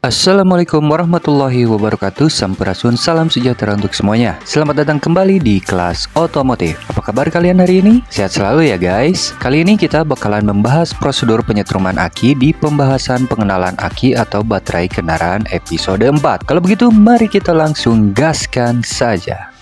Assalamualaikum warahmatullahi wabarakatuh. Sampurasun, salam sejahtera untuk semuanya. Selamat datang kembali di kelas otomotif. Apa kabar kalian hari ini? Sehat selalu ya guys. Kali ini kita bakalan membahas prosedur penyetruman aki di pembahasan pengenalan aki atau baterai kendaraan episode 4. Kalau begitu mari kita langsung gaskan saja.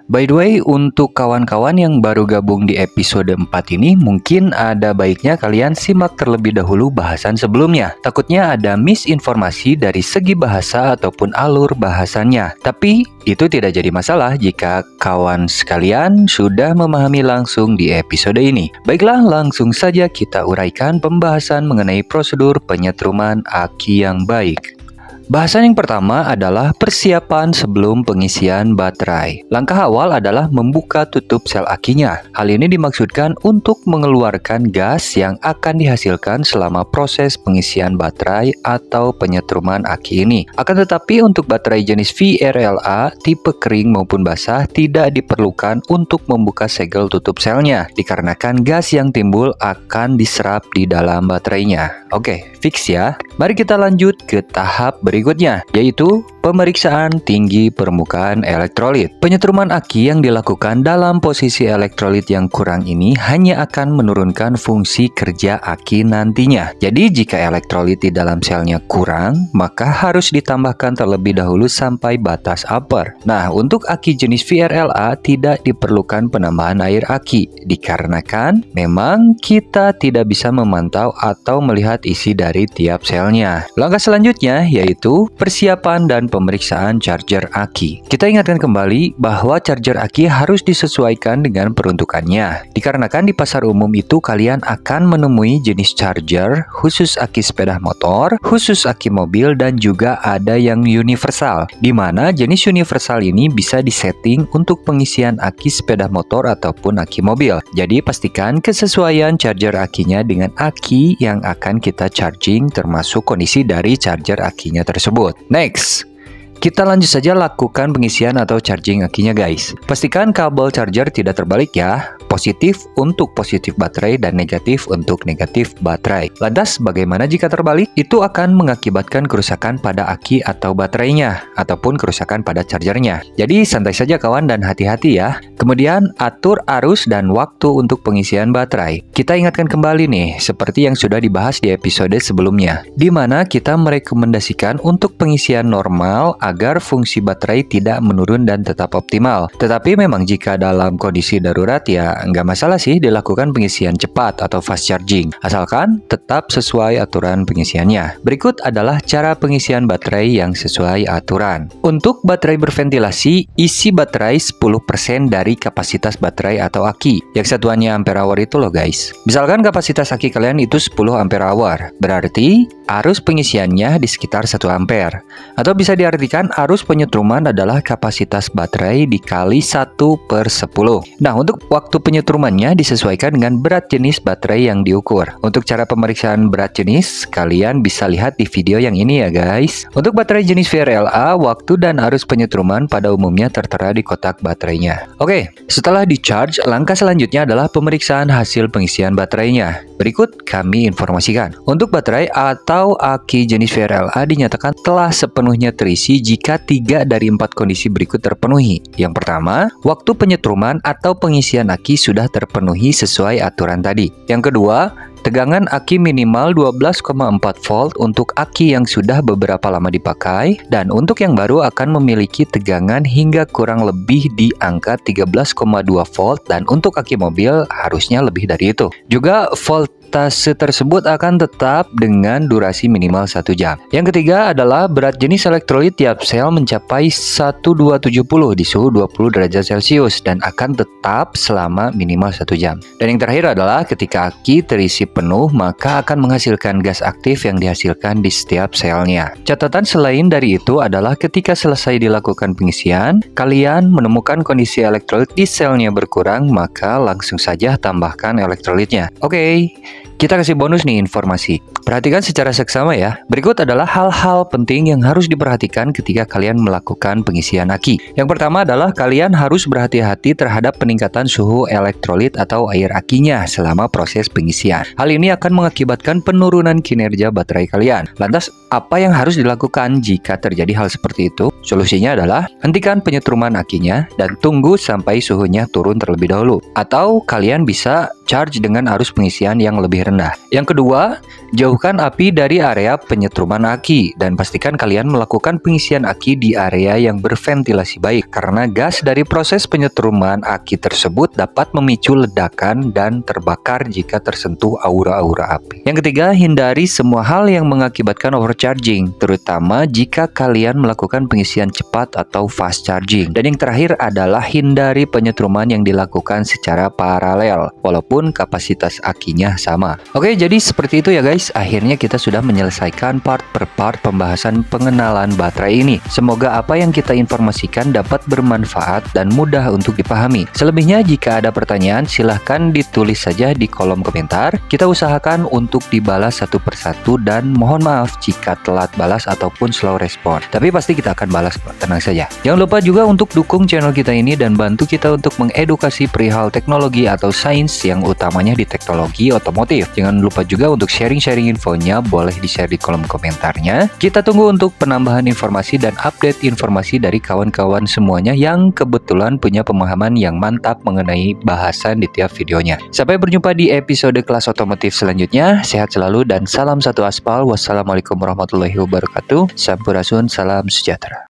By the way, untuk kawan-kawan yang baru gabung di episode 4 ini, mungkin ada baiknya kalian simak terlebih dahulu bahasan sebelumnya. Takutnya ada misinformasi dari segi bahasa ataupun alur bahasannya. Tapi, itu tidak jadi masalah jika kawan sekalian sudah memahami langsung di episode ini. Baiklah, langsung saja kita uraikan pembahasan mengenai prosedur penyetruman aki yang baik. Bahasan yang pertama adalah persiapan sebelum pengisian baterai. Langkah awal adalah membuka tutup sel akinya. Hal ini dimaksudkan untuk mengeluarkan gas yang akan dihasilkan selama proses pengisian baterai atau penyetruman aki ini. Akan tetapi untuk baterai jenis VRLA tipe kering maupun basah tidak diperlukan untuk membuka segel tutup selnya, dikarenakan gas yang timbul akan diserap di dalam baterainya. Oke, fix ya. Mari kita lanjut ke tahap berikutnya, yaitu pemeriksaan tinggi permukaan elektrolit. Penyetruman aki yang dilakukan dalam posisi elektrolit yang kurang ini hanya akan menurunkan fungsi kerja aki nantinya. Jadi jika elektrolit di dalam selnya kurang, maka harus ditambahkan terlebih dahulu sampai batas upper. Nah, untuk aki jenis VRLA tidak diperlukan penambahan air aki, dikarenakan memang kita tidak bisa memantau atau melihat isi dari tiap selnya. Langkah selanjutnya yaitu persiapan dan pemeriksaan charger aki. Kita ingatkan kembali bahwa charger aki harus disesuaikan dengan peruntukannya. Dikarenakan di pasar umum itu kalian akan menemui jenis charger khusus aki sepeda motor, khusus aki mobil, dan juga ada yang universal, di mana jenis universal ini bisa disetting untuk pengisian aki sepeda motor ataupun aki mobil. Jadi pastikan kesesuaian charger akinya dengan aki yang akan kita charging termasuk kondisi dari charger akinya tersebut. Next, kita lanjut saja lakukan pengisian atau charging akinya guys. Pastikan kabel charger tidak terbalik ya. Positif untuk positif baterai dan negatif untuk negatif baterai. Lantas bagaimana jika terbalik? Itu akan mengakibatkan kerusakan pada aki atau baterainya ataupun kerusakan pada chargernya. Jadi santai saja kawan dan hati-hati ya. Kemudian atur arus dan waktu untuk pengisian baterai. Kita ingatkan kembali nih seperti yang sudah dibahas di episode sebelumnya, di mana kita merekomendasikan untuk pengisian normal agar fungsi baterai tidak menurun dan tetap optimal. Tetapi memang jika dalam kondisi darurat ya nggak masalah sih dilakukan pengisian cepat atau fast charging, asalkan tetap sesuai aturan pengisiannya. Berikut adalah cara pengisian baterai yang sesuai aturan. Untuk baterai berventilasi, isi baterai 10% dari kapasitas baterai atau aki, yang satuannya ampere hour itu loh guys. Misalkan kapasitas aki kalian itu 10 ampere hour, berarti arus pengisiannya di sekitar 1 ampere. Atau bisa diartikan arus penyetruman adalah kapasitas baterai dikali 1/10. Nah, untuk waktu penyetrumannya disesuaikan dengan berat jenis baterai yang diukur. Untuk cara pemeriksaan berat jenis, kalian bisa lihat di video yang ini ya guys. Untuk baterai jenis VRLA, waktu dan arus penyetruman pada umumnya tertera di kotak baterainya. Oke, setelah di-charge, langkah selanjutnya adalah pemeriksaan hasil pengisian baterainya. Berikut kami informasikan. Untuk baterai atau aki jenis VRLA dinyatakan telah sepenuhnya terisi jika 3 dari 4 kondisi berikut terpenuhi. Yang pertama, waktu penyetruman atau pengisian aki sudah terpenuhi sesuai aturan tadi. Yang kedua, tegangan aki minimal 12,4 volt untuk aki yang sudah beberapa lama dipakai, dan untuk yang baru akan memiliki tegangan hingga kurang lebih di angka 13,2 volt, dan untuk aki mobil harusnya lebih dari itu. Juga voltase tersebut akan tetap dengan durasi minimal 1 jam. Yang ketiga adalah berat jenis elektrolit tiap sel mencapai 1270 di suhu 20 derajat Celcius dan akan tetap selama minimal 1 jam. Dan yang terakhir adalah ketika aki terisi penuh maka akan menghasilkan gas aktif yang dihasilkan di setiap selnya. Catatan selain dari itu adalah ketika selesai dilakukan pengisian, kalian menemukan kondisi elektrolit di selnya berkurang, maka langsung saja tambahkan elektrolitnya. Oke, kita kasih bonus nih informasi. Perhatikan secara seksama ya. Berikut adalah hal-hal penting yang harus diperhatikan ketika kalian melakukan pengisian aki. Yang pertama adalah kalian harus berhati-hati terhadap peningkatan suhu elektrolit atau air akinya selama proses pengisian. Hal ini akan mengakibatkan penurunan kinerja baterai kalian. Lantas, apa yang harus dilakukan jika terjadi hal seperti itu? Solusinya adalah hentikan penyetruman akinya dan tunggu sampai suhunya turun terlebih dahulu. Atau kalian bisa charge dengan arus pengisian yang lebih rendah. Yang kedua, jauhkan api dari area penyetruman aki dan pastikan kalian melakukan pengisian aki di area yang berventilasi baik karena gas dari proses penyetruman aki tersebut dapat memicu ledakan dan terbakar jika tersentuh aura-aura api. Yang ketiga, hindari semua hal yang mengakibatkan overcharging, terutama jika kalian melakukan pengisian cepat atau fast charging. Dan yang terakhir adalah hindari penyetruman yang dilakukan secara paralel walaupun kapasitas akinya sama. Oke, jadi seperti itu ya guys. Akhirnya kita sudah menyelesaikan part per part pembahasan pengenalan baterai ini. Semoga apa yang kita informasikan dapat bermanfaat dan mudah untuk dipahami. Selebihnya jika ada pertanyaan silahkan ditulis saja di kolom komentar. Kita usahakan untuk dibalas satu persatu dan mohon maaf jika telat balas ataupun slow respon. Tapi pasti kita akan balas, tenang saja. Jangan lupa juga untuk dukung channel kita ini dan bantu kita untuk mengedukasi perihal teknologi atau sains yang utamanya di teknologi otomotif. Jangan lupa juga untuk sharing-sharing infonya, boleh di-share di kolom komentarnya. Kita tunggu untuk penambahan informasi dan update informasi dari kawan-kawan semuanya yang kebetulan punya pemahaman yang mantap mengenai bahasan di tiap videonya. Sampai berjumpa di episode kelas otomotif selanjutnya. Sehat selalu dan salam satu aspal. Wassalamualaikum warahmatullahi wabarakatuh. Sampurasun, salam sejahtera.